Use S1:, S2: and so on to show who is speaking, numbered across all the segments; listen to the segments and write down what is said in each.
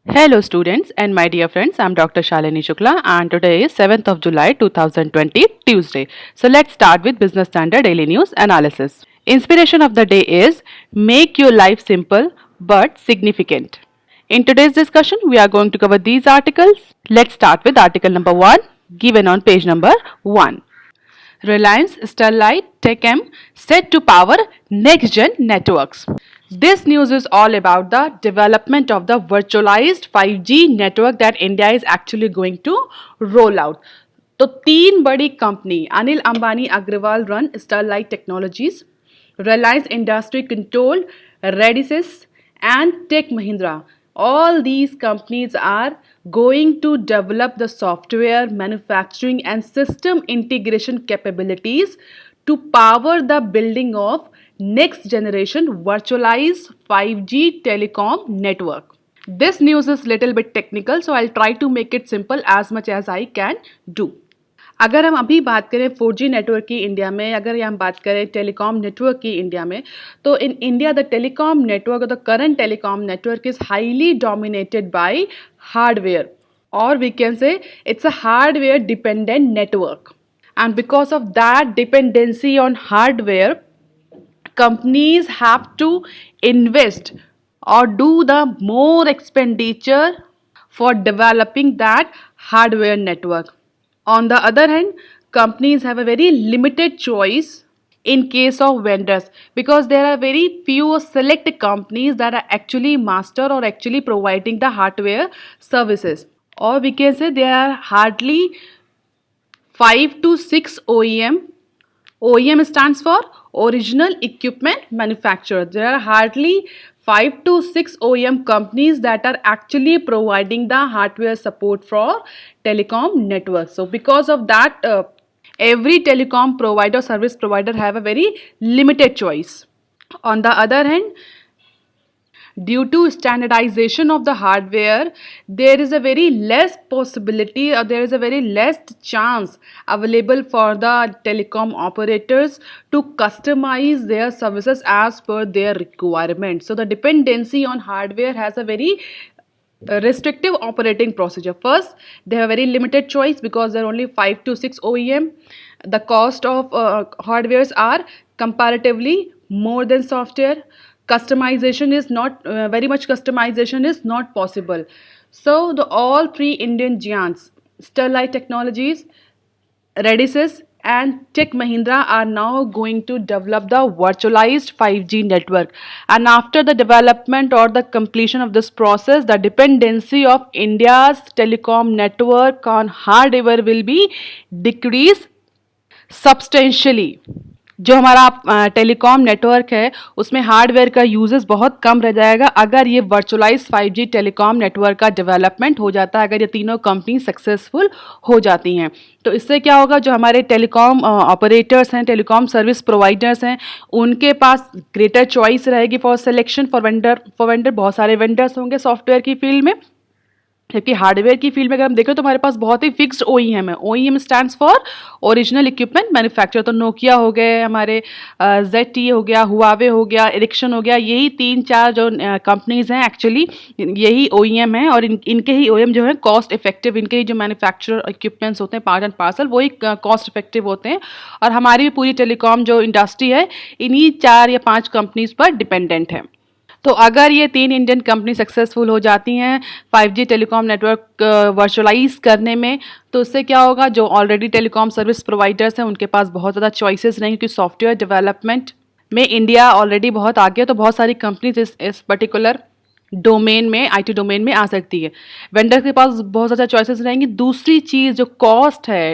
S1: Hello students and my dear friends, I'm Dr. Shalini Shukla and today is 7th of July 2020, Tuesday. So let's start with Business Standard Daily News Analysis. Inspiration of the day is make your life simple but significant. In today's discussion, we are going to cover these articles. Let's start with article number 1 given on page number 1. Reliance Sterlite TechM set to power next gen networks. This news is all about the development of the virtualized 5G network that India is actually going to roll out. तो तीन बड़ी company Anil Ambani Agarwal run Sterlite Technologies, Reliance Industry Control, Redisys, and Tech Mahindra. All these companies are going to develop the software, manufacturing, and system integration capabilities to power the building of next generation virtualized 5G telecom network. This news is little bit technical, so I'll try to make it simple as much as I can do. अगर हम अभी बात करें 4G network की India में, अगर हम बात करें टेलीकॉम नेटवर्क की इंडिया में, तो in India the telecom network the current telecom network is highly dominated by hardware, और we can say it's a hardware dependent network. And because of that dependency on hardware, companies have to invest or do the more expenditure for developing that hardware network. On the other hand, companies have a very limited choice in case of vendors, because there are very few select companies that are actually master or actually providing the hardware services, or we can say there are hardly 5 to 6 OEM. OEM stands for original equipment manufacturer. There are hardly 5 to 6 OEM companies that are actually providing the hardware support for telecom networks. So because of that, every telecom provider, service provider have a very limited choice. On the other hand, due to standardization of the hardware, there is a very less possibility, or there is a very less chance available for the telecom operators to customize their services as per their requirements. So the dependency on hardware has a very restrictive operating procedure. First, they have very limited choice because there are only 5 to 6 OEM. The cost of hardwares are comparatively more than software. Customization is not very much customization is not possible. So the all three Indian giants, Sterlite Technologies, Redisys, and Tech Mahindra, are now going to develop the virtualized 5G network. And after the development or the completion of this process, the dependency of India's telecom network on hardware will be decreased substantially. जो हमारा telecom network है उसमें hardware का uses बहुत कम रह जाएगा अगर ये वर्चुअलाइज 5G टेलीकॉम नेटवर्क का डेवलपमेंट हो जाता है, अगर ये तीनों कंपनी सक्सेसफुल हो जाती हैं. तो इससे क्या होगा, जो हमारे टेलीकॉम ऑपरेटर्स हैं, टेलीकॉम सर्विस प्रोवाइडर्स हैं, उनके पास ग्रेटर चॉइस रहेगी फॉर सिलेक्शन फॉर वेंडर. बहुत सारे वेंडर्स होंगे सॉफ्टवेयर की फील्ड में, जबकि हार्डवेयर की फील्ड में अगर हम देखें तो हमारे पास बहुत ही फिक्स्ड OEM है. OEM stands for original equipment manufacturer. तो नोकिया हो गए, हमारे ZTE हो गया, हुआवे हो गया, एरिक्सन हो गया, यही 3-4 जो कंपनीज हैं एक्चुअली यही OEM हैं, और इनके ही OEM जो है कॉस्ट इफेक्टिव, इनके ही जो मैन्युफैक्चर इक्विपमेंट्स होते हैं पार्ट एंड पार्सल वही कॉस्ट इफेक्टिव होते हैं. और हमारी भी पूरी टेलीकॉम जो इंडस्ट्री है इन्हीं 4 या 5 कंपनीज पर डिपेंडेंट है. तो अगर ये 3 इंडियन कंपनी सक्सेसफुल हो जाती हैं 5G टेलीकॉम नेटवर्क वर्चुअलाइज करने में, तो उससे क्या होगा, जो ऑलरेडी टेलीकॉम सर्विस प्रोवाइडर्स हैं उनके पास बहुत ज़्यादा चॉइसेस रहेंगे, क्योंकि सॉफ्टवेयर डेवलपमेंट में इंडिया ऑलरेडी बहुत आगे है. तो बहुत सारी कंपनीज इस पर्टिकुलर डोमेन में, IT डोमेन में आ सकती है. वेंडर के पास बहुत ज़्यादा चॉइसेस रहेंगी. दूसरी चीज़ जो कॉस्ट है,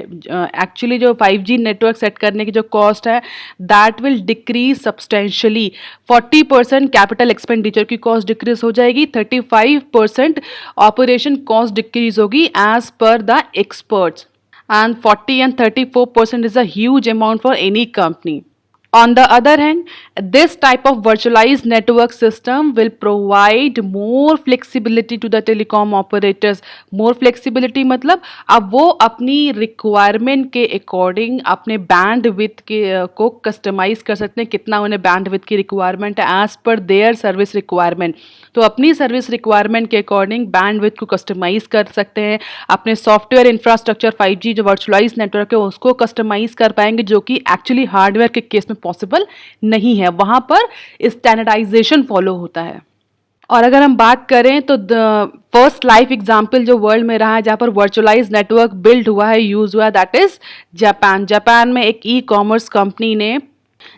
S1: एक्चुअली जो 5G नेटवर्क सेट करने की जो कॉस्ट है that will decrease substantially. 40% capital expenditure की कॉस्ट डिक्रीज हो जाएगी, 35% ऑपरेशन कॉस्ट डिक्रीज होगी as per the experts, and 40 and 34% is a huge amount for any company. On the other hand, this type of virtualized network system will provide more flexibility to the telecom operators. More flexibility मतलब अब वो अपनी requirement के according अपने bandwidth को customize कर सकते हैं, कितना उन्हें bandwidth की requirement है as per their service requirement. तो अपनी सर्विस रिक्वायरमेंट के अकॉर्डिंग बैंडविड्थ को कस्टमाइज कर सकते हैं, अपने सॉफ्टवेयर इंफ्रास्ट्रक्चर 5G जो वर्चुअलाइज नेटवर्क है उसको कस्टमाइज कर पाएंगे, जो कि एक्चुअली हार्डवेयर के केस में पॉसिबल नहीं है. वहाँ पर स्टैंडर्डाइजेशन फॉलो होता है. और अगर हम बात करें तो फर्स्ट लाइफ एग्जाम्पल जो वर्ल्ड में रहा है जहाँ पर वर्चुअलाइज नेटवर्क बिल्ड हुआ है, यूज हुआ है, दैट इज जापान. जापान में एक ई कॉमर्स कंपनी ने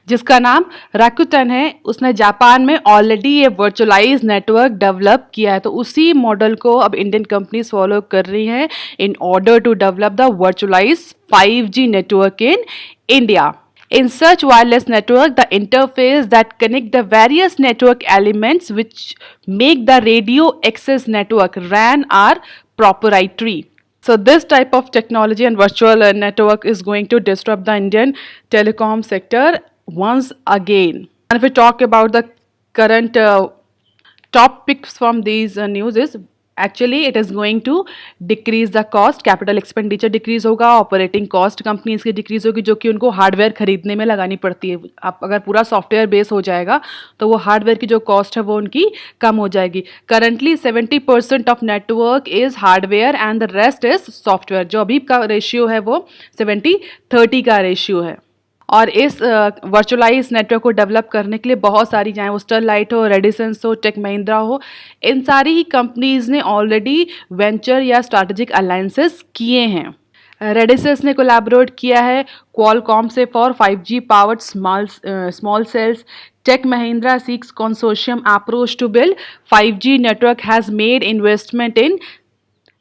S1: जिसका नाम राकुटेन है, उसने जापान में ऑलरेडी ये वर्चुअलाइज नेटवर्क डेवलप किया है. तो उसी मॉडल को अब इंडियन कंपनीज फॉलो कर रही हैं in order to develop the virtualize 5G network in India. In such wireless network, the interface that connect the various network elements which make the radio access network RAN are proprietary. So this type of technology and virtual network is going to disrupt the Indian telecom sector once again. And if we talk about the current top picks from these news is actually it is going to decrease the cost, capital expenditure decrease होगा, operating cost companies की decrease होगी जो कि उनको hardware खरीदने में लगानी पड़ती है. आप अगर पूरा सॉफ्टवेयर बेस हो जाएगा तो वो हार्डवेयर की जो कॉस्ट है वो उनकी कम हो जाएगी. Currently 70% of network is hardware and the rest is software. जो अभी का रेशियो है वो 70-30 का रेशियो है. और इस वर्चुअलाइज नेटवर्क को डेवलप करने के लिए बहुत सारी, चाहे वो स्टरलाइट हो, रेडिसेंस हो, टेक महिंद्रा हो, इन सारी ही कंपनीज ने ऑलरेडी वेंचर या स्ट्रैटेजिक अलायंसेस किए हैं. रेडिसेंस ने कोलैबोरेट किया है क्वालकॉम से for 5G powered small cells. Tech Mahindra seeks consortium approach to build 5G network has made investment in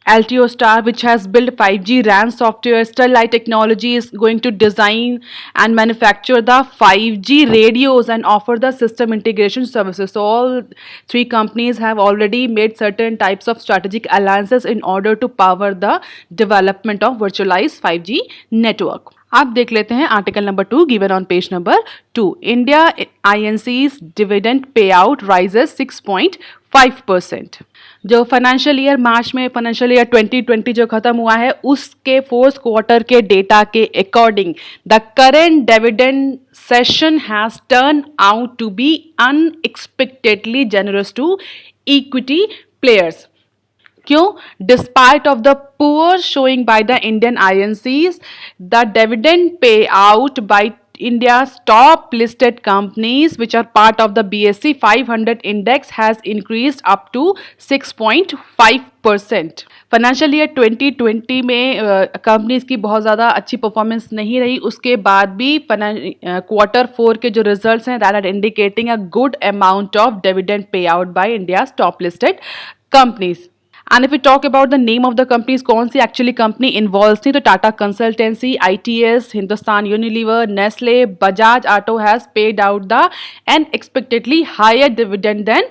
S1: Altiostar, which has built 5G RAN software. Sterlite Technology is going to design and manufacture the 5G radios and offer the system integration services. So all three companies have already made certain types of strategic alliances in order to power the development of virtualized 5G network. आप देख लेते हैं article number 2 given on page number 2. India INC's dividend pay out rises 6.5%. जो financial year March में financial year 2020 जो खत्म हुआ है उसके फोर्थ क्वार्टर के डेटा के according the current dividend session has turned out to be unexpectedly generous to equity players. क्यों? Despite of the poor showing by the Indian INCs, the dividend pay out by India's top listed companies which are part of the BSE 500 index has increased up to 6.5%. Financial year 2020 में companies की बहुत ज़्यादा अच्छी performance नहीं रही. उसके बाद भी क्वार्टर 4 के जो रिजल्ट्स हैं that are indicating a good amount of dividend pay out by India's top listed companies. And if we talk about the name of the companies, कौन सी एक्चुअली कंपनी इन्वॉल्व थी, तो Tata Consultancy, ITS, Hindustan Unilever, Nestle, Bajaj Auto has paid out the an expectedly higher dividend than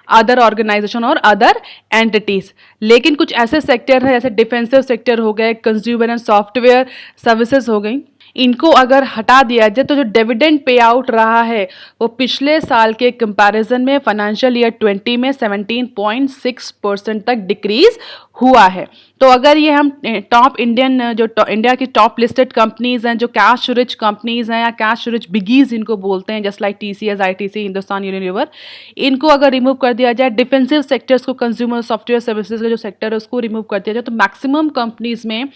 S1: other organisation और other entities. लेकिन कुछ ऐसे sector है जैसे defensive sector हो गए, कंज्यूमर एंड सॉफ्टवेयर सर्विसेज हो गई, इनको अगर हटा दिया जाए तो जो डिविडेंड पे आउट रहा है वो पिछले साल के कंपैरिजन में फाइनेंशियल ईयर 20 में 17.6% तक डिक्रीज हुआ है. तो अगर ये हम टॉप इंडिया की टॉप लिस्टेड कंपनीज हैं जो कैश रिच कंपनीज हैं या कैश रिच बिगीज इनको बोलते हैं, just like TCS, ITC, Hindustan Unilever, इनको अगर रिमूव कर दिया जाए, डिफेंसिव सेक्टर्स को, कंज्यूमर सॉफ्टवेयर सर्विसेज का जो सेक्टर है उसको रिमूव कर दिया जाए, तो मैक्सिमम कंपनीज में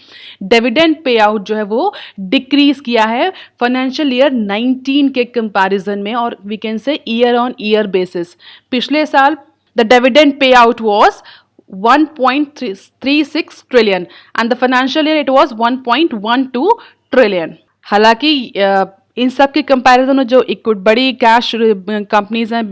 S1: डिविडेंड पे आउट जो है वो डिक्रीज किया है फाइनेंशियल ईयर 19 के कंपैरिजन में, और we can say year on year basis. पिछले साल the dividend pay out was 1.36 trillion and the financial year it was 1.12 trillion. हालांकि इन सब के कंपैरिजन में जो एक बड़ी कैश कंपनीज हैं,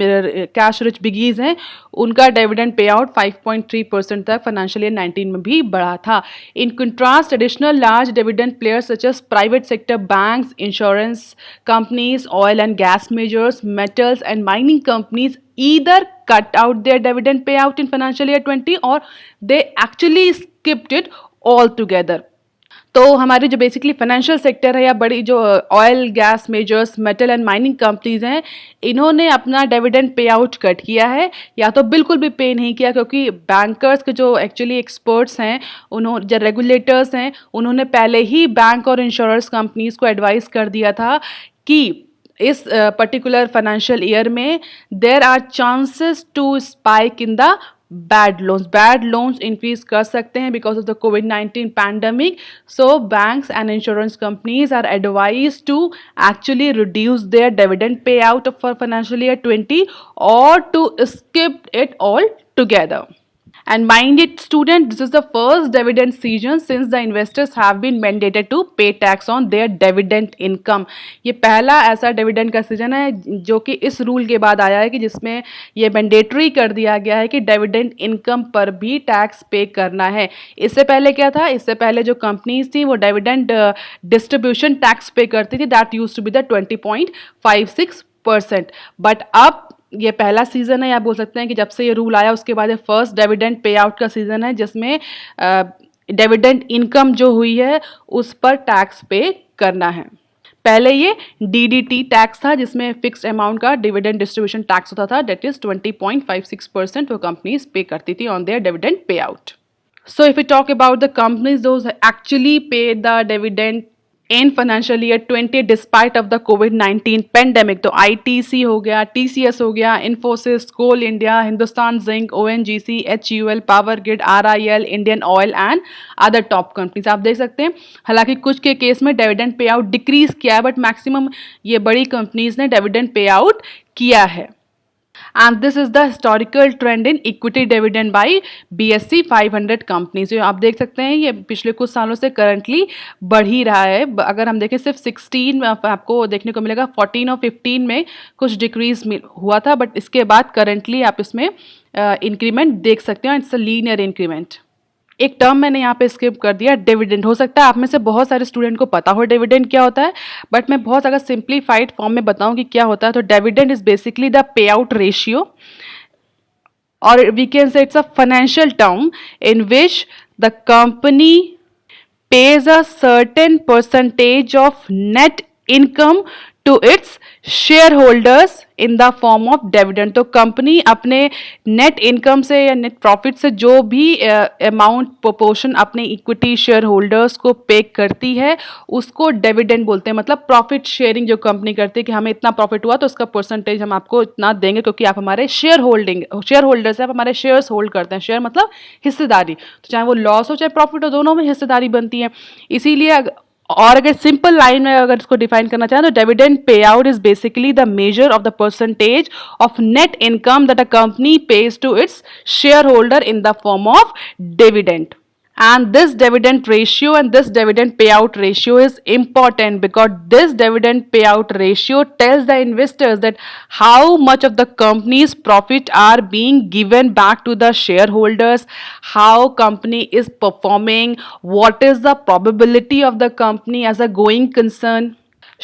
S1: कैश रिच बिगीज हैं, उनका डिविडेंड पे आउट 5.3% तक फाइनेंशियल ईयर 19 में भी बढ़ा था. In contrast additional large dividend players such as private sector banks, insurance companies, oil and gas majors, metals and mining companies either cut out their dividend payout in financial year 20 or they actually skipped it altogether. तो हमारी जो basically financial sector है या बड़ी जो oil gas measures metal and mining companies हैं, इन्होंने अपना डिविडेंड पे आउट कट किया है या तो बिल्कुल भी पे नहीं किया, क्योंकि बैंकर्स के जो एक्चुअली एक्सपर्ट्स हैं, उन्होंने जो रेगुलेटर्स हैं, उन्होंने पहले ही बैंक और इंश्योरेंस कंपनीज को एडवाइस कर दिया था कि इस पर्टिकुलर फाइनेंशियल ईयर में there are chances to spike in the bad loans increase कर सकते हैं बिकॉज ऑफ द कोविड-19 pandemic. So banks and insurance companies are advise to actually reduce their dividend pay out for financial year 20 और to skip it all together. And mind it, student, this is the first dividend season since the investors have been mandated to pay tax on their dividend income. ये पहला ऐसा dividend का season है जो कि इस rule के बाद आया है कि जिसमें ये मैंडेटरी कर दिया गया है कि डिविडेंड इनकम पर भी टैक्स पे करना है. इससे पहले क्या था, इससे पहले जो कंपनीज थी वो डिविडेंड डिस्ट्रीब्यूशन टैक्स पे करती थी, that used to be the 20.56%. But अब ये पहला सीज़न है, या बोल सकते हैं कि जब से ये रूल आया उसके बाद ये फर्स्ट डिविडेंड पे आउट का सीज़न है जिसमें डिविडेंड इनकम जो हुई है उस पर टैक्स पे करना है. पहले ये DDT टैक्स था जिसमें फिक्स्ड अमाउंट का डिविडेंड डिस्ट्रीब्यूशन टैक्स होता था, दैट इज 20.56% वो कंपनीज पे करती थी on their dividend pay out. So if you talk about the companies those actually pay the dividend in financial year 20 despite of the covid pandemic, तो ITC हो गया, TCS हो गया, Infosys, Coal India, Hindustan Zinc, ONGC, HUL, Power Grid, RIL, Indian Oil and other top companies. आप देख सकते हैं हालांकि कुछ के केस में डिविडेंड पे आउट डिक्रीज किया है, बट मैक्सिमम ये बड़ी कंपनीज ने डिविडेंड पे आउट किया है. And this is the historical trend in equity dividend by BSE 500 companies. जो आप देख सकते हैं ये पिछले कुछ सालों से करंटली बढ़ ही रहा है. अगर हम देखें सिर्फ 16 आपको देखने को मिलेगा, 14 और 15 में कुछ डिक्रीज हुआ था, बट इसके बाद करंटली आप इसमें इंक्रीमेंट देख सकते हैं. It's a linear increment. एक टर्म मैंने यहाँ पे स्किप कर दिया, डिविडेंड. हो सकता है आप में से बहुत सारे स्टूडेंट को पता हो डिविडेंड क्या होता है, बट मैं बहुत अगर सिंप्लीफाइड फॉर्म में बताऊँ कि क्या होता है. तो dividend is basically the pay out ratio, और we can say it's a financial term in which the company pays a certain percentage of net income to its shareholders in the form of dividend. तो company अपने net income से या net profit से जो भी amount proportion अपने equity share holders को पे करती है उसको डिविडेंड बोलते हैं. मतलब प्रॉफिट शेयरिंग जो कंपनी करती है कि हमें इतना प्रॉफिट हुआ तो उसका परसेंटेज हम आपको इतना देंगे क्योंकि आप हमारे शेयर होल्डर्स हैं, आप हमारे शेयर्स होल्ड करते हैं. शेयर मतलब हिस्सेदारी, तो चाहे वो लॉस हो चाहे प्रॉफिट हो, दोनों में हिस्सेदारी बनती है. इसीलिए और अगर सिंपल लाइन में अगर इसको डिफाइन करना चाहें तो dividend pay out is basically the measure of the percentage of net income that a company pays to its share holder in the form of dividend. And this dividend ratio and this dividend payout ratio is important because this dividend payout ratio tells the investors that how much of the company's profit are being given back to the shareholders, how company is performing, what is the probability of the company as a going concern.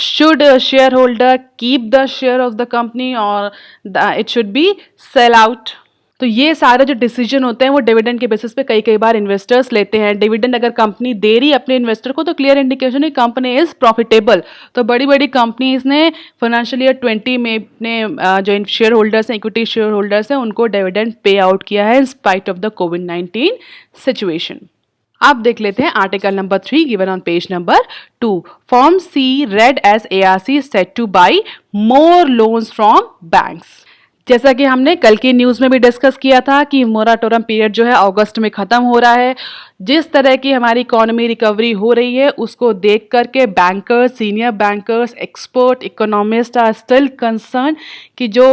S1: Should a shareholder keep the share of the company or it should be sell out? तो ये सारे जो decision होते हैं वो dividend के basis पे कई बार इन्वेस्टर्स लेते हैं. डिविडेंड अगर कंपनी दे रही है अपने इन्वेस्टर को तो क्लियर इंडिकेशन है कंपनी इज प्रॉफिटेबल. तो बड़ी बड़ी कंपनीज ने फाइनेंशियल ईयर 20 में अपने जो शेयर होल्डर्स हैं, इक्विटी शेयर होल्डर्स हैं, उनको डिविडेंड पे आउट किया है इन स्पाइट ऑफ द कोविड-19 सिचुएशन. आप देख लेते हैं article number 3 given on page number 2. Form see red as ARC set to buy more loans from banks. जैसा कि हमने कल की न्यूज़ में भी डिस्कस किया था कि मोराटोरम पीरियड जो है अगस्त में ख़त्म हो रहा है. जिस तरह की हमारी इकोनॉमी रिकवरी हो रही है उसको देख करके bankers, senior bankers, expert, economist are still concern कि जो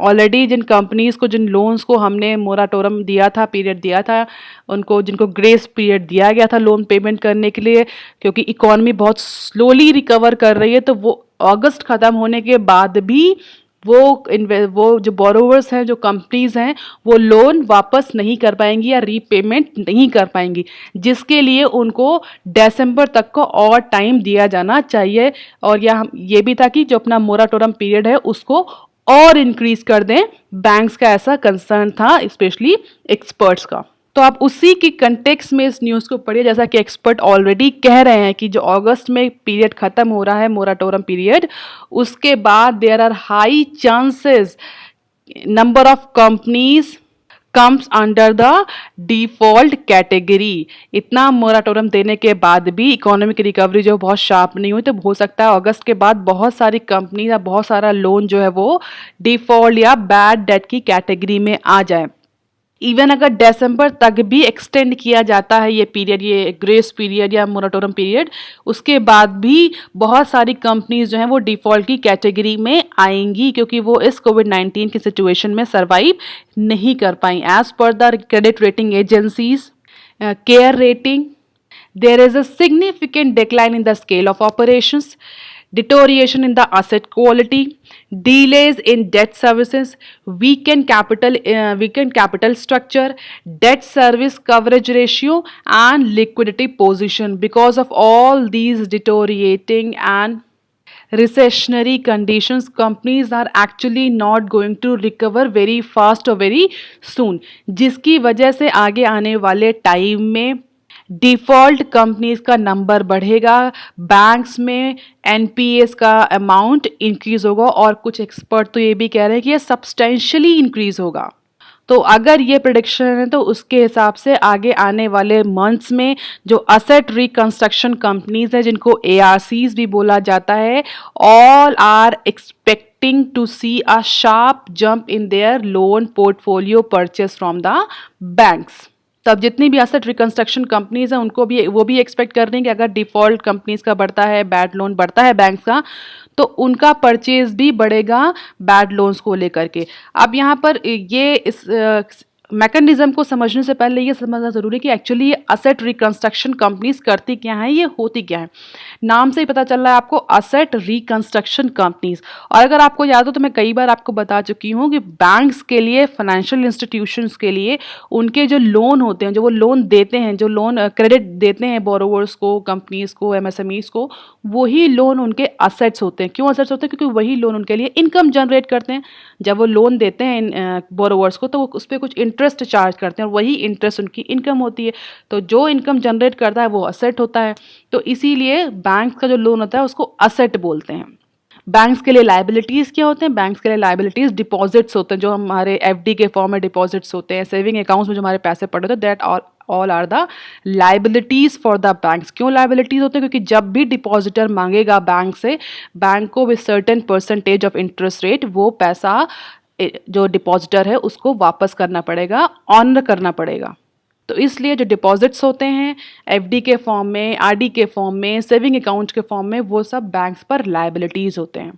S1: ऑलरेडी जिन कंपनीज़ को जिन लोन्स को हमने मोराटोरम दिया था, पीरियड दिया था, उनको जिनको ग्रेस पीरियड दिया गया था लोन पेमेंट करने के लिए, क्योंकि इकोनॉमी बहुत स्लोली रिकवर कर रही है, तो वो अगस्त ख़त्म होने के बाद भी वो जो बोरोवर्स हैं, जो कंपनीज हैं, वो लोन वापस नहीं कर पाएंगी या रीपेमेंट नहीं कर पाएंगी, जिसके लिए उनको दिसंबर तक को और टाइम दिया जाना चाहिए. और ये भी था कि जो अपना मोराटोरम पीरियड है उसको और इंक्रीज कर दें. बैंक्स का ऐसा कंसर्न था, स्पेशली एक्सपर्ट्स का. तो आप उसी की कंटेक्स्ट में इस न्यूज़ को पढ़िए, जैसा कि एक्सपर्ट ऑलरेडी कह रहे हैं कि जो अगस्त में पीरियड खत्म हो रहा है, मोराटोरम पीरियड, उसके बाद there are high chances number of companies comes under the default category. इतना मोराटोरम देने के बाद भी इकोनॉमिक रिकवरी जो बहुत शार्प नहीं हुई, तो हो सकता है अगस्त के बाद बहुत सारी कंपनी या बहुत सारा लोन जो है वो डिफॉल्ट या बैड डेट की कैटेगरी में आ जाए। इवन अगर दिसंबर तक भी एक्सटेंड किया जाता है ये पीरियड, ये ग्रेस पीरियड या मोराटोरम पीरियड, उसके बाद भी बहुत सारी कंपनीज जो हैं वो डिफॉल्ट की कैटेगरी में आएंगी, क्योंकि वो इस कोविड-19 की सिचुएशन में सर्वाइव नहीं कर पाई। As per the credit rating agencies care rating, there is a significant decline in the scale of operations, deterioration in the asset quality, delays in debt services, weakened capital structure, debt service coverage ratio, and liquidity position. Because of all these deteriorating and recessionary conditions, companies are actually not going to recover very fast or very soon, जिसकी वजह से आगे आने वाले time में default companies का number बढ़ेगा, banks में एनपीएस का अमाउंट इंक्रीज होगा, और कुछ एक्सपर्ट तो ये भी कह रहे हैं कि ये सब्सटेंशियली इंक्रीज होगा। तो अगर ये प्रेडिक्शन है तो उसके हिसाब से आगे आने वाले मंथ्स में जो असेट रिकंस्ट्रक्शन कंपनीज है, जिनको एआरसीज भी बोला जाता है, all are expecting to see a sharp jump in their loan portfolio purchase from the banks. तब जितनी भी एसेट रिकंस्ट्रक्शन कंपनीज हैं उनको भी वो भी एक्सपेक्ट कर रही हैं कि अगर डिफॉल्ट कंपनीज का बढ़ता है, बैड लोन बढ़ता है बैंक का, तो उनका परचेज भी बढ़ेगा बैड लोन्स को लेकर के। अब यहाँ पर ये इस मैकेनिज्म को समझने से पहले ये समझना ज़रूरी है कि एक्चुअली ये असेट रिकंस्ट्रक्शन कंपनीज करती क्या हैं, ये होती क्या है। नाम से ही पता चल रहा है आपको, असेट रिकंस्ट्रक्शन कंपनीज। और अगर आपको याद हो तो मैं कई बार आपको बता चुकी हूँ कि बैंक्स के लिए, फाइनेंशियल इंस्टीट्यूशंस के लिए, उनके जो लोन होते हैं, जो वो लोन देते हैं, जो लोन क्रेडिट देते हैं बोरोवर्स को, कंपनीज को, एमएसएमईज को, वही लोन उनके असेट्स होते हैं। क्यों असेट्स होते हैं? क्योंकि वही लोन उनके लिए इनकम जनरेट करते हैं। जब वो लोन देते हैं बोरोवर्स को, तो वो उस पर कुछ इंटरेस्ट चार्ज करते हैं, और वही इंटरेस्ट उनकी इनकम होती है। तो जो इनकम जनरेट करता है वो असेट होता है। तो इसीलिए बैंक का जो लोन होता है उसको असेट बोलते हैं। बैंक्स के लिए लाइबिलिटीज़ क्या होते हैं? बैंक्स के लिए लाइबिलिटीज़ डिपॉजिट्स होते हैं, जो हमारे एफडी के फॉर्म में डिपॉजिट्स होते हैं, सेविंग अकाउंट्स में जो हमारे पैसे पड़े होते हैं, that all are the liabilities for the banks. क्यों लाइबिलिटीज़ होते हैं? क्योंकि जब भी डिपॉजिटर मांगेगा बैंक से, बैंक को with certain percentage of interest rate वो पैसा जो डिपॉजिटर है उसको वापस करना पड़ेगा, ऑनर करना पड़ेगा। तो इसलिए जो डिपॉजिट्स होते हैं एफडी के फॉर्म में, आरडी के फॉर्म में, सेविंग अकाउंट के फॉर्म में, वो सब बैंक्स पर लाइबिलिटीज़ होते हैं।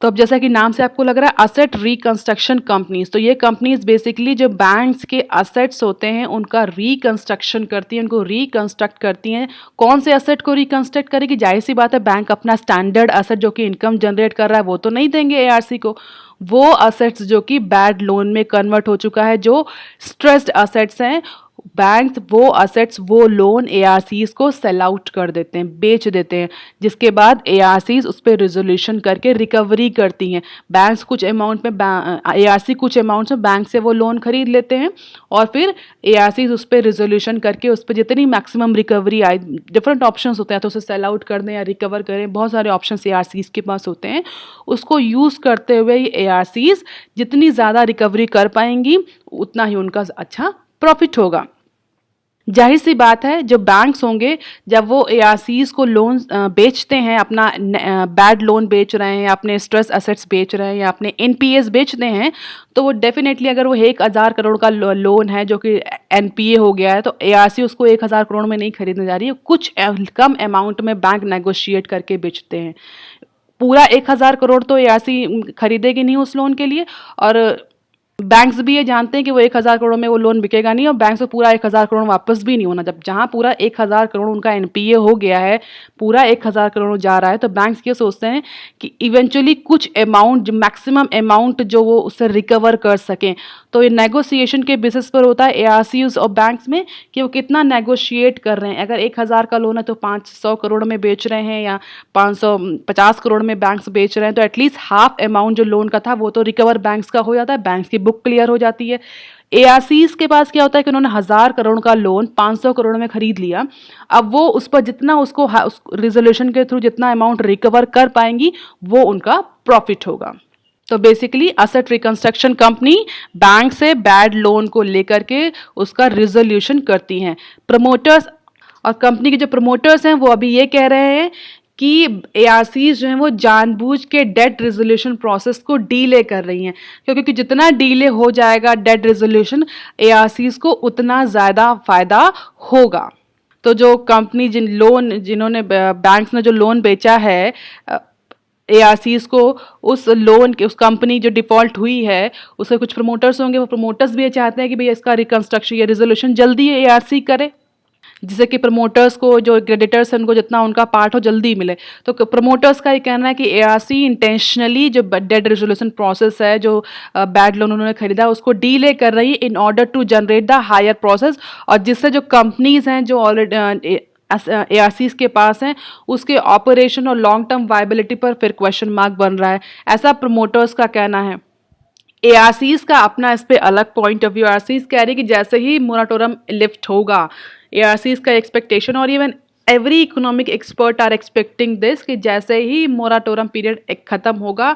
S1: तो अब जैसा कि नाम से आपको लग रहा है असेट रिकंस्ट्रक्शन कंपनीज, तो ये कंपनीज बेसिकली जो बैंक्स के असेट्स होते हैं उनका रिकंस्ट्रक्शन करती हैं, उनको रिकंस्ट्रक्ट करती हैं। कौन से असेट को रिकंस्ट्रक्ट करेगी? जाहिर सी बात है, बैंक अपना स्टैंडर्ड असेट जो कि इनकम जनरेट कर रहा है वो तो नहीं देंगे एआरसी को। वो असेट्स जो कि बैड लोन में कन्वर्ट हो चुका है, जो स्ट्रेस्ड असेट्स हैं, बैंक्स वो असेट्स, वो लोन एआरसीज को सेल आउट कर देते हैं, बेच देते हैं, जिसके बाद एआरसीज उस पर रिजोल्यूशन करके रिकवरी करती हैं। बैंक्स कुछ अमाउंट में, एआरसी कुछ अमाउंट में बैंक से वो लोन खरीद लेते हैं, और फिर एआरसीज उस पर रिजोल्यूशन करके उस पर जितनी मैक्सिमम रिकवरी आए, डिफरेंट ऑप्शंस होते हैं, तो उसे सेल आउट कर दें या रिकवर करें, बहुत सारे ऑप्शन एआरसीज के पास होते हैं। उसको यूज़ करते हुए एआरसीज जितनी ज़्यादा रिकवरी कर पाएंगी उतना ही उनका अच्छा प्रॉफिट होगा। जाहिर सी बात है, जो बैंक्स होंगे जब वो एआरसीज को लोन बेचते हैं, अपना बैड लोन बेच रहे हैं, अपने स्ट्रेस एसेट्स बेच रहे हैं, या अपने एनपीएस बेचते हैं, तो वो डेफिनेटली, अगर वो 1000 करोड़ का लोन है जो कि एनपीए हो गया है, तो एआरसी उसको 1000 करोड़ में नहीं खरीदने जा रही है, कुछ कम अमाउंट में बैंक नेगोशिएट करके बेचते हैं। पूरा 1000 करोड़ तो एआरसी खरीदेगी नहीं उस लोन के लिए, और बैंक्स भी ये जानते हैं कि वो 1000 करोड़ में वो लोन बिकेगा नहीं, और बैंक से पूरा 1000 करोड़ वापस भी नहीं होना। जब जहाँ पूरा 1000 करोड़ उनका एनपीए हो गया है, पूरा 1000 करोड़ जा रहा है, तो बैंक्स ये सोचते हैं कि इवेंचुअली कुछ अमाउंट, मैक्सिमम अमाउंट जो वो उससे रिकवर कर सकें। तो ये नेगोशिएशन के बेसिस पर होता है एआरसीज और बैंक्स में कि वो कितना नेगोशिएट कर रहे हैं। अगर 1000 का लोन है तो 500 करोड़ में बेच रहे हैं, या 550 करोड़ में बैंक्स बेच रहे हैं, तो एटलीस्ट हाफ अमाउंट जो लोन का था वो तो रिकवर बैंक्स का हो जाता है, बैंक्स की बुक क्लियर हो जाती है। एआरसीज के पास क्या होता है कि उन्होंने 1000 करोड़ का लोन 500 करोड़ में खरीद लिया, अब वो उस पर जितना उसको रिजोल्यूशन के थ्रू जितना अमाउंट रिकवर कर पाएंगी वो उनका प्रॉफिट होगा। तो basically asset reconstruction company bank से बैड लोन को लेकर के उसका रिजोल्यूशन करती हैं। प्रमोटर्स और कंपनी के जो प्रमोटर्स हैं वो अभी ये कह रहे हैं कि एआरसीज जो हैं वो जानबूझ के डेट रेजोल्यूशन प्रोसेस को डीले कर रही हैं, क्योंकि जितना डीले हो जाएगा डेट रेजोल्यूशन एआरसीज को उतना ज़्यादा फायदा होगा। तो जो कंपनी जिन्होंने बैंक्स ने जो लोन बेचा है एआरसीज को, उस लोन के उस कंपनी जो डिफॉल्ट हुई है उसके कुछ प्रमोटर्स होंगे, वो प्रमोटर्स भी ये चाहते हैं कि भैया इसका रिकंस्ट्रक्शन या रिजोल्यूशन जल्दी एआरसी करे, जिससे कि प्रमोटर्स को जो क्रेडिटर्स हैं उनको जितना उनका पार्ट हो जल्दी मिले। तो प्रमोटर्स का ये कहना है कि एआरसी इंटेंशनली जो डेट रेजोल्यूशन प्रोसेस है, जो बैड लोन उन्होंने खरीदा उसको डीले कर रही है in order to generate the higher process, और जिससे जो कंपनीज हैं जो ऑलरेडी एआरसीज के पास हैं उसके ऑपरेशन और लॉन्ग टर्म वायबिलिटी पर फिर क्वेश्चन मार्क बन रहा है, ऐसा प्रमोटर्स का कहना है। एआरसीज का अपना इस पे अलग पॉइंट ऑफ व्यू। एआरसीज कह रही है कि जैसे ही मोराटोरियम लिफ्ट होगा, एआरसीज का एक्सपेक्टेशन और even every economic expert are expecting this कि जैसे ही मोराटोरियम पीरियड खत्म होगा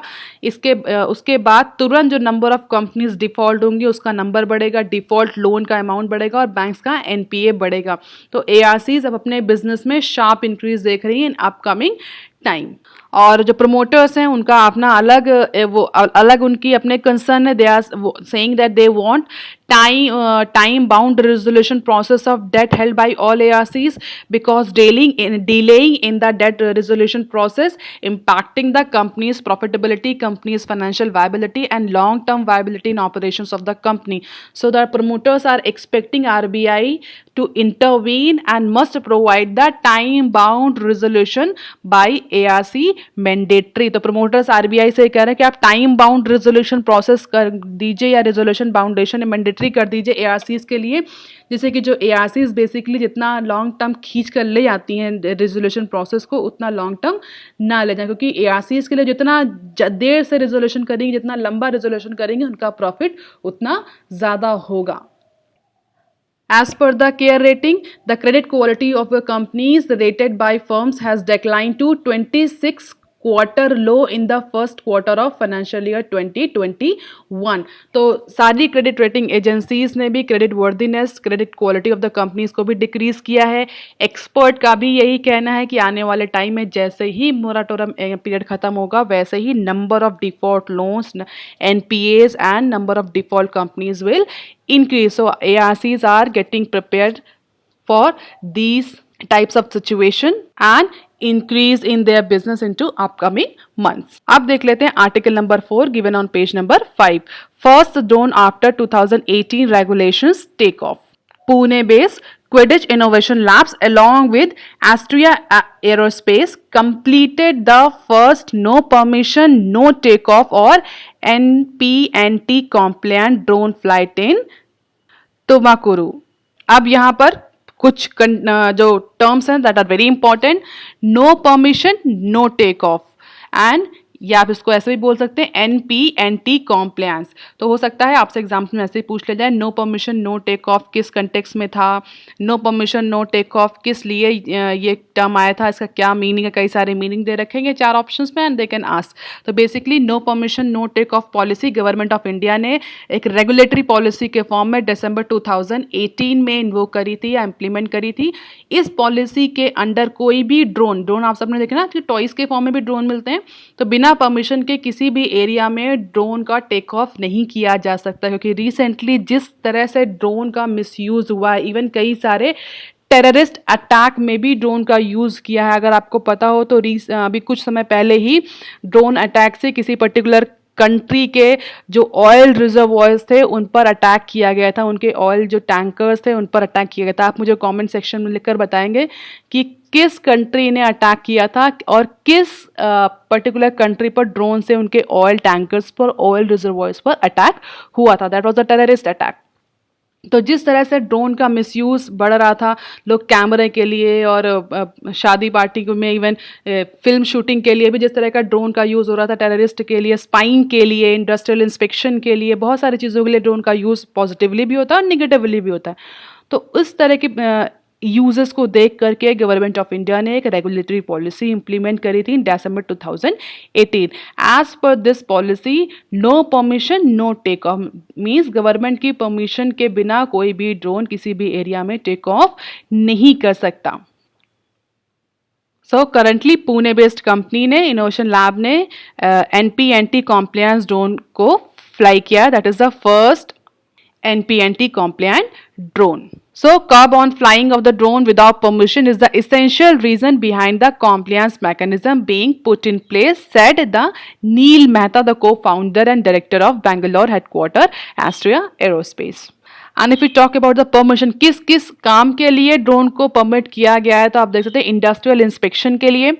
S1: उसके बाद तुरंत जो नंबर ऑफ कंपनीज डिफॉल्ट होंगी उसका नंबर बढ़ेगा, डिफॉल्ट लोन का अमाउंट बढ़ेगा और बैंक्स का एनपीए बढ़ेगा। तो एआरसीज अब अपने बिजनेस में शार्प इंक्रीज देख रही हैं इन अपकमिंग टाइम। और जो प्रमोटर्स हैं उनका अपना अलग उनकी अपने कंसर्न है। They are saying that they want time bound resolution process of debt held by all ARCs, because delaying in the debt resolution process impacting the company's profitability, company's financial viability and long term viability in operations of the company. So the promoters are expecting RBI to intervene and must provide the time bound resolution by ARC mandatory. तो promoters RBI से कह रहे हैं कि आप time bound resolution process कर दीजिए या resolution boundation मैंडेटरी कर दीजिए एआरसीज के लिए, जिससे कि जो एआरसीज बेसिकली जितना लॉन्ग टर्म खींच कर ले जाती हैं रेजोल्यूशन प्रोसेस को उतना लॉन्ग टर्म ना ले जाए, क्योंकि एआरसीज के लिए जितना देर से रेजोल्यूशन करेंगे, जितना लंबा रेजोल्यूशन करेंगे उनका प्रॉफिट उतना ज़्यादा होगा। As per the CARE rating, the credit quality of the companies rated by firms has declined to 26 quarter low in the first quarter of financial year 2021। तो सारी क्रेडिट रेटिंग एजेंसीज ने भी credit worthiness, credit quality of the companies को भी decrease किया है। Expert का भी यही कहना है कि आने वाले टाइम में जैसे ही मोराटोरियम पीरियड खत्म होगा वैसे ही number of default loans, NPAs and number of default companies will increase. So ARCs are getting prepared for these types of situation and increase in their business into upcoming months. अब देख लेते हैं article number 4 given on page number 5. First drone after 2018 regulations take off. Pune based Quidditch Innovation Labs along with Astria Aerospace completed the first no permission, no takeoff or NPNT compliant drone flight in Tumakuru. अब यहाँ पर कुछ जो terms हैं that are very important. No permission, no take off, and या आप इसको ऐसे भी बोल सकते हैं NPNT कॉम्प्लायंस। तो हो सकता है आपसे एग्जाम्स में ऐसे ही पूछ ले जाए no permission no take off किस कंटेक्स्ट में था, no permission no take off किस लिए ये टर्म आया था, इसका क्या मीनिंग है, कई सारे मीनिंग दे रखेंगे 4 ऑप्शंस में एंड दे कैन आस्क। तो basically no permission no take off policy government of India ने एक रेगुलेटरी पॉलिसी के फॉर्म में दिसंबर 2018 में इन्वोक करी थी या इम्प्लीमेंट करी थी। इस पॉलिसी के अंडर कोई भी ड्रोन आप सबने देखा ना कि टॉयज के फॉर्म में भी ड्रोन मिलते हैं, तो बिना परमिशन के किसी भी एरिया में ड्रोन का टेक ऑफ नहीं किया जा सकता, क्योंकि रिसेंटली जिस तरह से ड्रोन का मिसयूज हुआ है, इवन कई सारे टेररिस्ट अटैक में भी ड्रोन का यूज़ किया है। अगर आपको पता हो तो अभी कुछ समय पहले ही ड्रोन अटैक से किसी पर्टिकुलर कंट्री के जो ऑयल रिजर्वॉयर्स थे उन पर अटैक किया गया था, उनके ऑयल जो टैंकर्स थे उन पर अटैक किया गया था। आप मुझे कमेंट सेक्शन में लिखकर बताएंगे कि किस कंट्री ने अटैक किया था और किस पर्टिकुलर कंट्री पर ड्रोन से उनके ऑयल टैंकर्स पर, ऑयल रिजर्वॉयर्स पर अटैक हुआ था। That was a terrorist attack. तो जिस तरह से ड्रोन का मिसयूज़ बढ़ रहा था, लोग कैमरे के लिए और शादी पार्टी में इवन फिल्म शूटिंग के लिए भी जिस तरह का ड्रोन का यूज़ हो रहा था, टेररिस्ट के लिए, स्पाइंग के लिए, इंडस्ट्रियल इंस्पेक्शन के लिए, बहुत सारी चीज़ों के लिए ड्रोन का यूज़ पॉजिटिवली भी होता है और निगेटिवली भी होता है। तो उस तरह की यूजर्स को देख करके गवर्नमेंट ऑफ इंडिया ने एक रेगुलेटरी पॉलिसी इंप्लीमेंट करी थी in December 2018। As per this policy, no permission no take off, means government की परमिशन के बिना कोई भी ड्रोन किसी भी एरिया में टेक ऑफ नहीं कर सकता। So currently Pune based company ने, इनोवेशन लैब ने NPNT कॉम्प्लायंस ड्रोन को फ्लाई किया। That is the first NPNT compliant drone. So, curb on flying of the drone without permission is the essential reason behind the compliance mechanism being put in place, said the Neil Mehta, the co-founder and director of Bangalore headquarter Astria Aerospace. And if you talk about the permission, किस किस काम के लिए drone को permit किया गया है, तो आप देख सकते हैं इंडस्ट्रियल इंस्पेक्शन के लिए,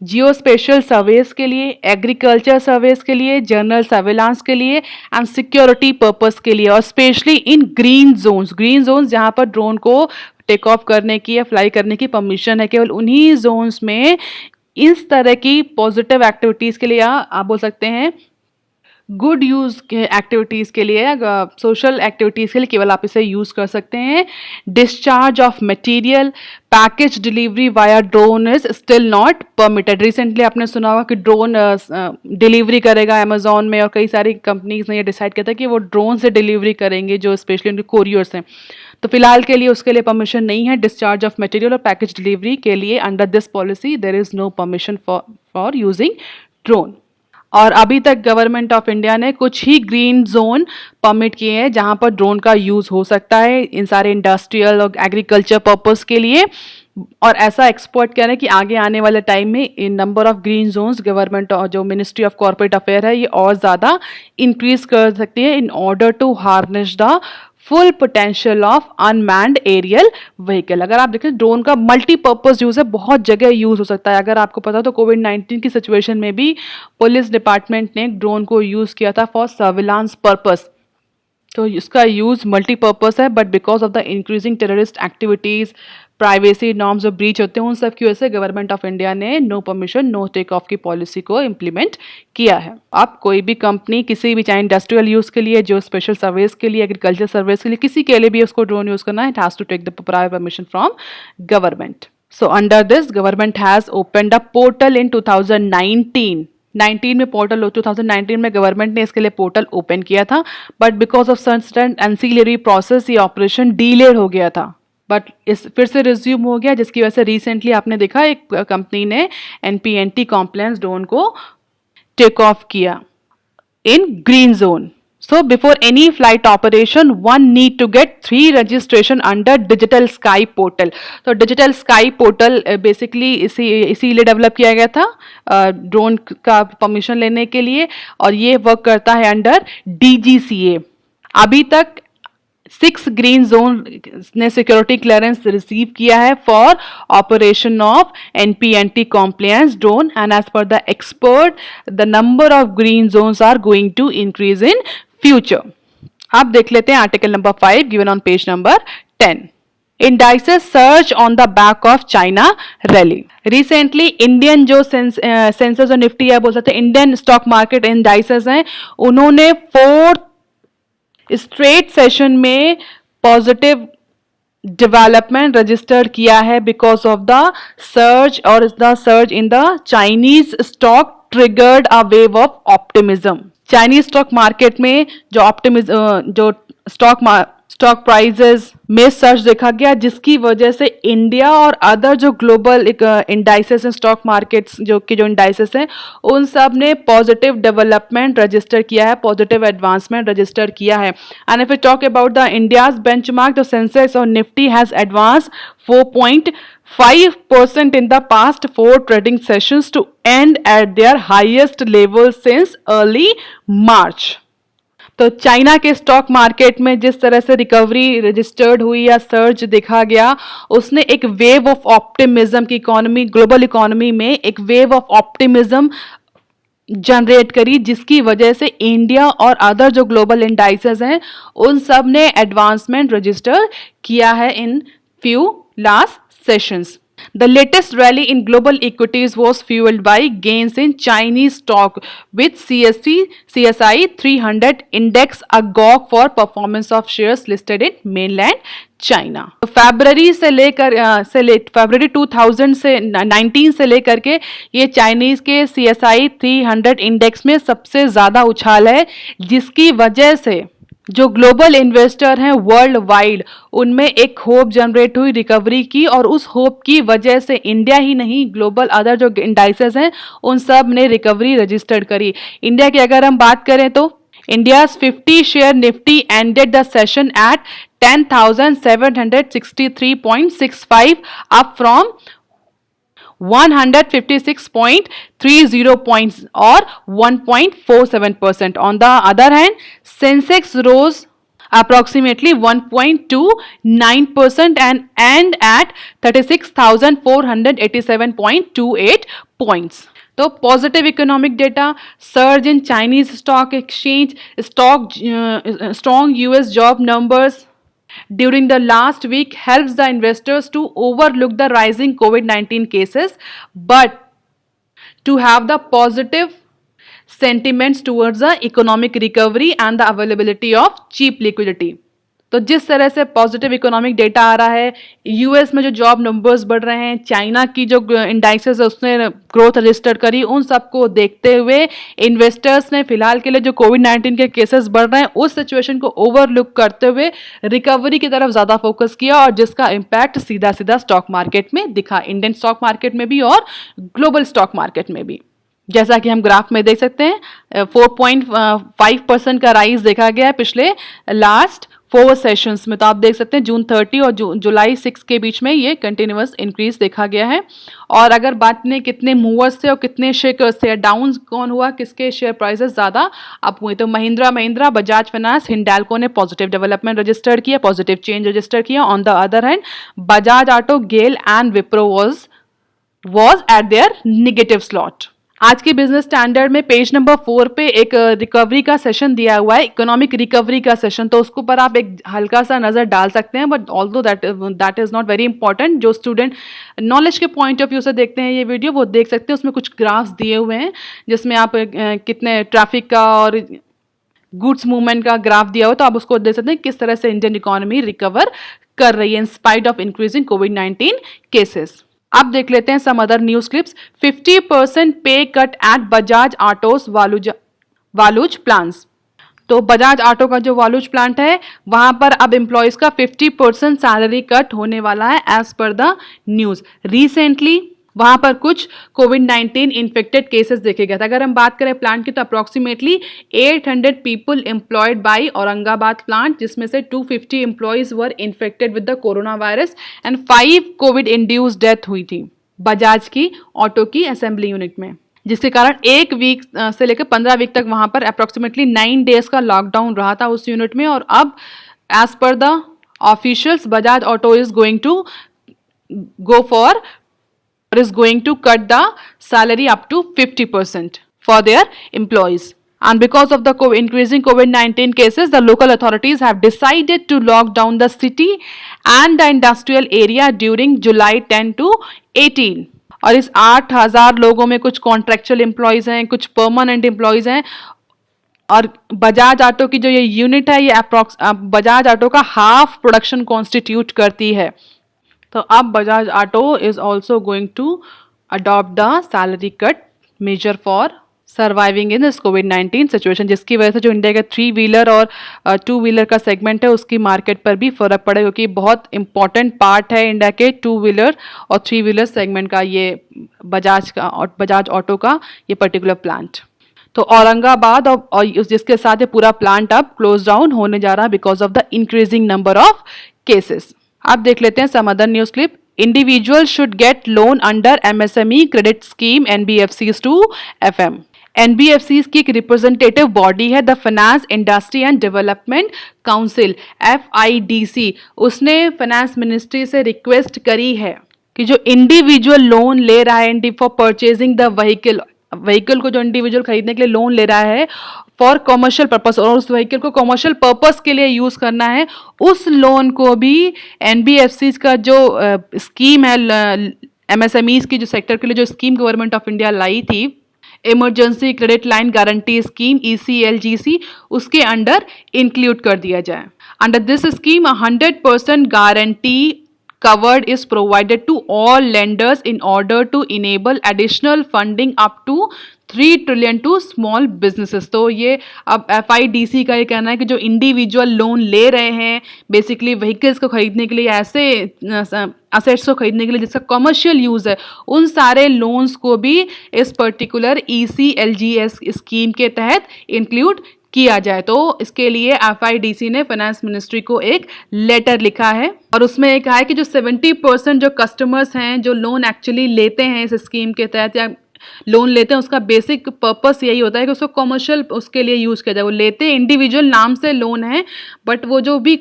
S1: जियो स्पेशल सर्वेस के लिए, एग्रीकल्चर सर्वेस के लिए, जनरल सर्वेलांस के लिए एंड सिक्योरिटी पर्पस के लिए, और स्पेशली इन ग्रीन जोन्स जहाँ पर ड्रोन को टेक ऑफ करने की या फ्लाई करने की परमिशन है, केवल उन्हीं जोन्स में इस तरह की पॉजिटिव एक्टिविटीज़ के लिए, आप बोल सकते हैं गुड यूज़ के एक्टिविटीज़ के लिए, सोशल एक्टिविटीज़ के लिए केवल आप इसे यूज़ कर सकते हैं। Discharge of material, package delivery via drone is still not permitted. Recently आपने सुना होगा कि ड्रोन डिलीवरी करेगा अमेजोन में, और कई सारी कंपनीज ने ये डिसाइड किया था कि वो ड्रोन से डिलीवरी करेंगे, जो स्पेशली उनके कोरियर्स हैं। तो फिलहाल के लिए उसके लिए परमिशन नहीं है। डिस्चार्ज ऑफ मटेरियल और पैकेज डिलीवरी के लिए under this policy there is no permission for using drone. और अभी तक गवर्नमेंट ऑफ इंडिया ने कुछ ही ग्रीन जोन परमिट किए हैं जहां पर ड्रोन का यूज़ हो सकता है, इन सारे इंडस्ट्रियल और एग्रीकल्चर पर्पस के लिए। और ऐसा एक्सपर्ट कह रहे हैं कि आगे आने वाले टाइम में in number of green zones government और जो मिनिस्ट्री ऑफ कॉर्पोरेट अफेयर है ये और ज़्यादा इंक्रीज कर सकती है in order to harness the full potential of unmanned aerial vehicle. अगर आप देखें ड्रोन का मल्टीपर्पज यूज़ है, बहुत जगह यूज़ हो सकता है। अगर आपको पता तो कोविड-19 की सिचुएशन में भी पुलिस डिपार्टमेंट ने ड्रोन को यूज़ किया था फॉर सर्विलांस पर्पस। तो इसका यूज़ मल्टीपर्पज़ है, but because of the increasing terrorist activities, privacy norms जो ब्रीच होते हैं, उन सब की वजह से गवर्नमेंट ऑफ इंडिया ने no permission no take off की पॉलिसी को इम्प्लीमेंट किया है। आप कोई भी कंपनी किसी भी, चाहे इंडस्ट्रियल यूज़ के लिए, जो स्पेशल सर्विस के लिए, एग्रीकल्चर सर्विस के लिए, किसी के लिए भी उसको ड्रोन यूज़ करना है, it has to take the prior permission from government. So under this government has opened a portal in 2019 में पोर्टल 2019 में गवर्नमेंट ने इसके लिए पोर्टल ओपन किया था, but because of certain ancillary process ये ऑपरेशन डिलेड हो गया था, बट इस फिर से रिज्यूम हो गया, जिसकी वजह से रिसेंटली आपने देखा एक कंपनी ने NPNT कॉम्प्लायंस ड्रोन को टेक ऑफ किया इन green zone. So before any flight operation, one need to get 3 registration under Digital Sky Portal. तो Digital Sky Portal बेसिकली इसीलिए डेवलप किया गया था ड्रोन का परमिशन लेने के लिए, और ये वर्क करता है अंडर DGCA। अभी तक 6 ग्रीन जोन ने सिक्योरिटी क्लियरेंस रिसीव किया है for operation of NPNT compliance drone, and as per the expert the number of green zones are going to increase in future. आप देख लेते हैं article number 5 given on page number 10। Indices surge on the back of China rally. Recently Indian जो sensors और Nifty है, बोल सकते हैं इंडियन स्टॉक मार्केट इंडाइसेस हैं, उन्होंने 4th स्ट्रेट सेशन में पॉजिटिव डेवलपमेंट रजिस्टर्ड किया है because of the surge in the Chinese stock triggered a wave of optimism. Chinese stock market में जो स्टॉक प्राइजेस में सर्च देखा गया, जिसकी वजह से इंडिया और अदर जो ग्लोबल इंडाइसेस हैं, स्टॉक मार्केट्स जो इंडाइसेस हैं, उन सब ने पॉजिटिव डेवलपमेंट रजिस्टर किया है, पॉजिटिव एडवांसमेंट रजिस्टर किया है। And if you talk about the India's benchmark, the Sensex और Nifty has advance 4.5% in the past 4 trading sessions to end at their highest level since early March. तो China के stock market में जिस तरह से recovery registered हुई या surge देखा गया, उसने एक वेव ऑफ ऑप्टिमिज्म की इकोनॉमी, ग्लोबल इकोनॉमी में एक वेव ऑफ ऑप्टिमिज्म जनरेट करी, जिसकी वजह से इंडिया और अदर जो ग्लोबल इंडाइसेस हैं उन सब ने एडवांसमेंट रजिस्टर किया है इन few last sessions. The latest rally in global equities was fueled by gains in Chinese stock, with CSI 300 index agog for performance of shares listed in mainland China. तो फरवरी से लेकर फरवरी 2000 से 19 से लेकर के ये चाइनीज के CSI 300 इंडेक्स में सबसे ज़्यादा उछाल है, जिसकी वजह से जो ग्लोबल इन्वेस्टर हैं वर्ल्ड वाइड उनमें एक होप जनरेट हुई रिकवरी की, और उस होप की वजह से इंडिया ही नहीं ग्लोबल अदर जो इंडाइसेस हैं उन सब ने रिकवरी रजिस्टर्ड करी. इंडिया की अगर हम बात करें तो India's 50 share Nifty ended the session at 10,763.65, up from 156.30 points or 1.47%. On the other hand, Sensex rose approximately 1.29% and end at 36,487.28 points. तो positive economic data, surge in Chinese stock exchange, strong US job numbers during the last week helps the investors to overlook the rising COVID-19 cases, but to have the positive sentiments towards the economic recovery and the availability of cheap liquidity. तो जिस तरह से positive economic data आ रहा है, US में जो job numbers बढ़ रहे हैं, चाइना की जो इंडाइसेस है उसने ग्रोथ रजिस्टर करी, उन सबको देखते हुए इन्वेस्टर्स ने फिलहाल के लिए जो कोविड-19 के केसेस बढ़ रहे हैं उस सिचुएशन को ओवरलुक करते हुए रिकवरी की तरफ ज़्यादा फोकस किया, और जिसका इम्पैक्ट सीधा सीधा स्टॉक मार्केट में दिखा, इंडियन स्टॉक मार्केट में भी और ग्लोबल स्टॉक मार्केट में भी. जैसा कि हम ग्राफ में देख सकते हैं 4.5% का राइज देखा गया है पिछले लास्ट 4 सेशंस में. तो आप देख सकते हैं जून 30 और जुलाई 6 के बीच में ये कंटिन्यूअस इंक्रीज देखा गया है. और अगर बात नहीं कितने मूवर्स थे और कितने शेयर्स थे, डाउन कौन हुआ, किसके शेयर प्राइसेस ज़्यादा अप हुए, तो महिंद्रा, बजाज फाइनेंस, हिंडाल्को ने पॉजिटिव डेवलपमेंट रजिस्टर किया, पॉजिटिव चेंज रजिस्टर किया. On the other hand Bajaj auto, GAIL and Wipro was at their negative slot. आज के बिजनेस स्टैंडर्ड में पेज नंबर 4 पे एक रिकवरी का सेशन दिया हुआ है, इकोनॉमिक रिकवरी का सेशन, तो उसके ऊपर आप एक हल्का सा नज़र डाल सकते हैं. But although that is not very important. जो स्टूडेंट नॉलेज के पॉइंट ऑफ व्यू से देखते हैं ये वीडियो, वो देख सकते हैं. उसमें कुछ ग्राफ्स दिए हुए हैं जिसमें आप कितने ट्रैफिक का और गुड्स मूवमेंट का ग्राफ दिया हुआ, तो आप उसको देख सकते हैं किस तरह से इंडियन इकोनॉमी रिकवर कर रही है in spite of increasing covid cases. अब देख लेते हैं some other news clips. 50% pay cut at Bajaj Auto's Waluj plants. तो बजाज ऑटो का जो वालुज प्लांट है वहां पर अब एम्प्लॉयज का 50% सैलरी कट होने वाला है as per the news. Recently वहां पर कुछ कोविड-19 इन्फेक्टेड केसेस देखे गए थे. अगर हम बात करें प्लांट की तो approximately 800 people employed by Aurangabad plant, जिसमें से 250 employees were infected with the corona virus and 5 Covid induced death हुई थी बजाज की ऑटो की असेंबली यूनिट में, जिसके कारण 1 वीक से लेकर 15 वीक तक वहां पर अप्रॉक्सीमेटली 9 डेज का लॉकडाउन रहा था उस यूनिट में. और अब as per the officials Bajaj auto is going to is going to cut the salary up to 50% for their employees. And because of the increasing COVID-19 cases, the local authorities have decided to lock down the city and the industrial area during July 10 to 18. और इस 8,000 लोगों में कुछ contractual employees हैं, कुछ permanent employees हैं. और Bajaj auto की जो ये यूनिट है ये बजाज ऑटो का हाफ प्रोडक्शन कॉन्स्टिट्यूट करती है. तो अब Bajaj auto is also going to adopt the salary cut measure for surviving in this कोविड-19 सिचुएशन, जिसकी वजह से जो इंडिया का 3 व्हीलर और 2 व्हीलर का सेगमेंट है उसकी मार्केट पर भी फर्क पड़ेगा, क्योंकि बहुत इंपॉर्टेंट पार्ट है इंडिया के 2 व्हीलर और 3 व्हीलर सेगमेंट का ये बजाज ऑटो का ये पर्टिकुलर प्लांट. तो औरंगाबाद और जिसके साथ ये पूरा प्लांट अब क्लोज डाउन होने जा रहा है because of the increasing number of cases. आप देख लेते हैं some other news clip. Individual should get loan under MSME credit scheme NBFCs to FM. NBFCs की एक रिप्रेजेंटेटिव बॉडी है the finance industry and development council FIDC. उसने finance ministry से request करी है कि जो इंडिविजुअल लोन ले रहा है for purchasing the vehicle vehicle को जो इंडिविजुअल खरीदने के लिए लोन ले रहा है फॉर कमर्शियल पर्पस और उस व्हीकल को कमर्शियल पर्पस के लिए यूज करना है, उस लोन को भी एनबीएफसी का जो स्कीम है एमएसएमईज की जो सेक्टर के लिए जो स्कीम गवर्नमेंट ऑफ इंडिया लाई थी, emergency credit line guarantee scheme ECLGC, उसके अंडर इंक्लूड कर दिया जाए। Under this scheme 100% guarantee covered is provided to all lenders in order to enable additional funding up to 3 trillion to small businesses। तो ये अब FIDC का ये कहना है कि जो इंडिविजुअल लोन ले रहे हैं बेसिकली व्हीकल्स को खरीदने के लिए, ऐसे असेट्स को खरीदने के लिए जिसका कमर्शियल यूज़ है, उन सारे लोन्स को भी इस पर्टिकुलर ECLGS स्कीम के तहत इंक्लूड किया जाए। तो इसके लिए FIDC ने फाइनेंस मिनिस्ट्री को एक लेटर लिखा है और उसमें एक कहा है कि जो 70% जो कस्टमर्स हैं जो लोन एक्चुअली लेते हैं इस स्कीम के तहत या लोन लेते हैं, उसका बेसिक पर्पस यही होता है कि उसको कमर्शियल उसके लिए यूज़ किया जाए। वो लेते हैं इंडिविजुअल नाम से लोन है, बट वो जो भी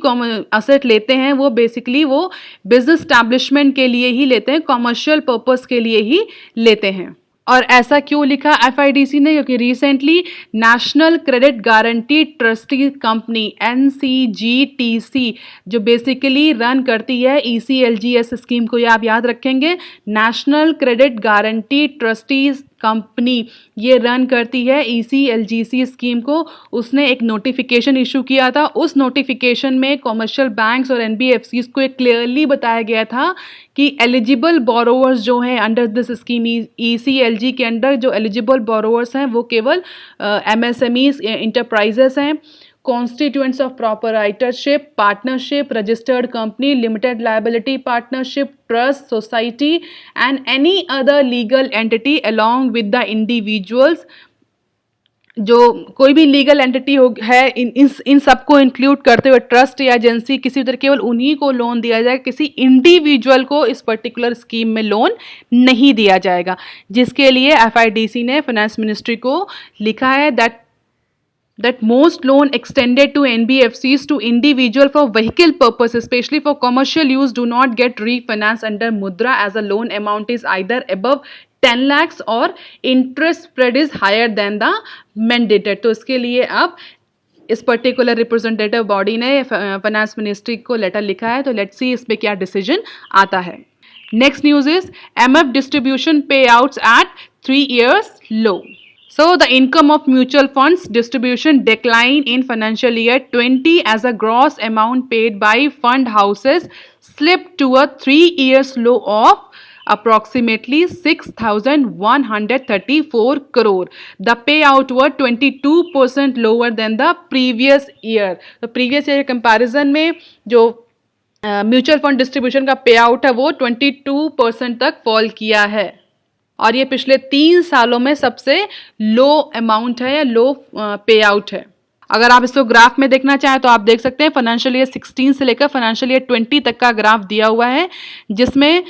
S1: असेट लेते हैं वो बेसिकली वो बिजनेस स्टैब्लिशमेंट के लिए ही लेते हैं, कमर्शियल पर्पस के लिए ही लेते हैं। और ऐसा क्यों लिखा FIDC ने? क्योंकि recently national credit guarantee trustee company NCGTC जो बेसिकली रन करती है ECLGS स्कीम को, ये आप याद रखेंगे, national credit guarantee trustees company ये रन करती है ECLGC स्कीम को। उसने एक नोटिफिकेशन इशू किया था। उस नोटिफिकेशन में कमर्शियल बैंक्स और NBFCs को एक क्लियरली बताया गया था कि एलिजिबल बोरोवर्स जो हैं अंडर दिस स्कीम ECLG के अंडर जो एलिजिबल बोरोवर्स हैं वो केवल MSMEs इंटरप्राइजेस हैं, constituents of proprietorship, partnership, registered company, limited liability partnership, trust, society and any other legal entity along with the individuals। जो कोई भी लीगल एंटिटी है इन सबको इंक्लूड करते हुए ट्रस्ट या एजेंसी, किसी तरह केवल उन्हीं को लोन दिया जाएगा, किसी इंडिविजुअल को इस पर्टिकुलर स्कीम में लोन नहीं दिया जाएगा। जिसके लिए FIDC ने फाइनेंस मिनिस्ट्री को लिखा है that most loan extended to NBFCs to individual for vehicle purpose, especially for commercial use, do not get refinanced under Mudra as the loan amount is either above 10 lakhs or interest spread is higher than the mandated। तो इसके लिए अब इस particular representative body ने finance ministry को letter लिखा है। तो लेट्स सी इस पे क्या डिसीजन आता है। Next news is MF distribution पे outs eight 3 years low। So the income of mutual funds distribution decline in financial year 20 as a gross amount paid by fund houses slipped to a 3 years low of approximately 6,134 crore. The payout were 22% lower than the previous year. तो previous year comparison में जो mutual fund distribution का पे out है वो 22% तक fall किया है और ये पिछले 3 सालों में सबसे लो अमाउंट है या लो पे आउट है। अगर आप इसको ग्राफ में देखना चाहें तो आप देख सकते हैं फाइनेंशियल ईयर 16 से लेकर फाइनेंशियल ईयर 20 तक का ग्राफ दिया हुआ है, जिसमें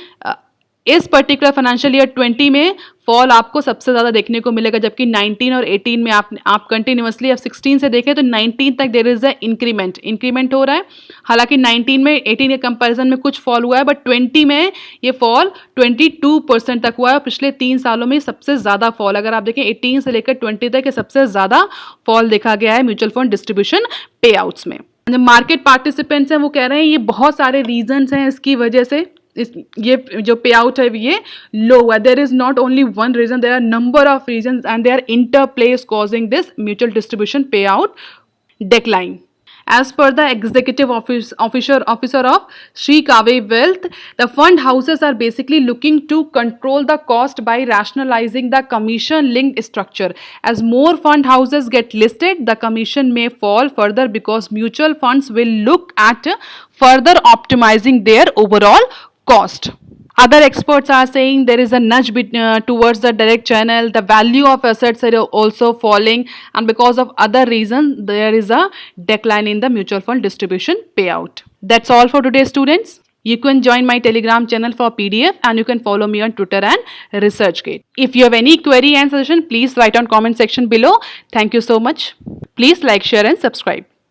S1: इस पर्टिकुलर फाइनेंशियल ईयर 20 में फॉल आपको सबसे ज़्यादा देखने को मिलेगा, जबकि 19 और 18 में आप कंटिन्यूसली अब 16 से देखें तो 19 तक देयर इज अ इंक्रीमेंट हो रहा है। हालांकि 19 में 18 के कंपैरिजन में कुछ फॉल हुआ है, बट 20 में ये फॉल 22% तक हुआ है। पिछले 3 सालों में सबसे ज़्यादा फॉल, अगर आप देखें 18 से लेकर 20 तक, सबसे ज़्यादा फॉल देखा गया है म्यूचुअल फंड डिस्ट्रीब्यूशन पे आउट्स में। जो मार्केट पार्टिसिपेंट्स हैं वो कह रहे हैं ये बहुत सारे रीजंस हैं इसकी वजह से ये जो पे आउट है ये लो हुआ। There is not only one reason, there are number of reasons and they are interplays causing this mutual distribution pay out decline. As per the executive officer of Sri Kave Wealth, the fund houses are basically looking to control the cost by rationalizing the commission-linked structure. As more fund houses get listed, the commission may fall further because mutual funds will look at further optimizing their overall cost. Other experts are saying there is a nudge towards the direct channel. The value of assets are also falling, and because of other reasons, there is a decline in the mutual fund distribution payout. That's all for today, students. You can join my Telegram channel for PDF, and you can follow me on Twitter and ResearchGate. If you have any query and suggestion, please write on comment section below. Thank you so much. Please like, share, and subscribe.